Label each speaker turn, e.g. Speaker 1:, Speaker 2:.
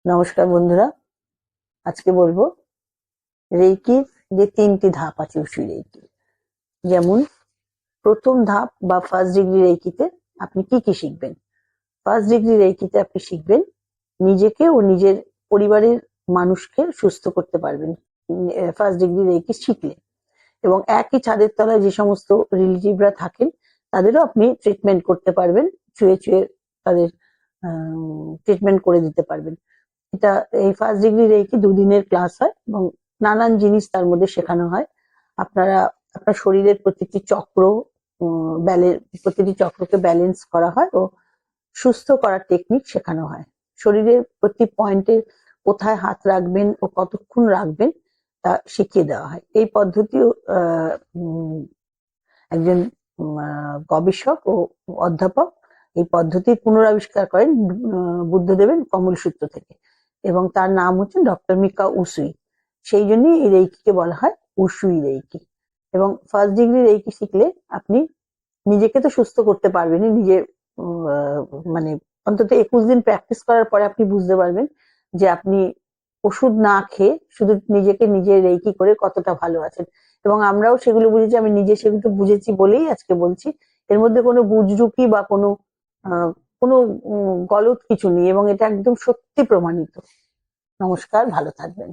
Speaker 1: নমস্কার বন্ধুরা, আজকে বলবো রেইকির যে 3টি ধাপ আছে উশু রেইকি। যেমন প্রথম ধাপ বা ফার্স্ট ডিগ্রি রেইকিতে আপনি কি কি শিখবেন। ফার্স্ট ডিগ্রি রেইকিতে আপনি শিখবেন নিজেকে ও নিজের পরিবারের মানুষকে সুস্থ করতে পারবেন ফার্স্ট ডিগ্রি রেইকি শিখলে। এবং একই ছাদের তলায় যে সমস্ত রিলেটিভরা থাকেন তাদেরও আপনি ট্রিটমেন্ট করতে পারবেন, ছুঁয়ে ছুঁয়ে তাদের ট্রিটমেন্ট করে দিতে পারবেন। এটা এই ফার্স্ট ডিগ্রি রেইকি 2 দিনের ক্লাস হয় এবং নানান জিনিস তার মধ্যে শেখানো হয়। আপনারা আপনার শরীরের প্রতিটি চক্রকে ব্যালেন্স করা হয় ও সুস্থ করার টেকনিক শেখানো হয়। শরীরের প্রতি পয়েন্টে কোথায় হাত রাখবেন ও কতক্ষণ রাখবেন তা শিখিয়ে দেওয়া হয়। এই পদ্ধতিও একজন গবেষক ও অধ্যাপক এই পদ্ধতির পুনরাবিষ্কার করেন বুদ্ধদেবের কমল সূত্র থেকে, এবং তার নাম হচ্ছে ডক্টর মিকা উসুই। সেই জন্যই এই রেইকিকে বলা হয় উসুই রেইকি। এবং ফার্স্ট ডিগ্রি রেইকি শিখলে আপনি নিজেকে তো সুস্থ করতে পারবেনই, নিজে মানে অন্তত 21 দিন প্র্যাকটিস করার পরে আপনি বুঝতে পারবেন যে আপনি ওষুধ না খেয়ে শুধু নিজেকে নিজে রেইকি করে কতটা ভালো আছেন। এবং আমরাও সেগুলো বুঝেছি, আমি নিজে সেগুলো বুঝেছি বলেই আজকে বলছি। এর মধ্যে কোনো বুজরুকি বা কোনো গলত কিছু নেই এবং এটা একদম সত্যি প্রমাণিত। নমস্কার, ভালো থাকবেন।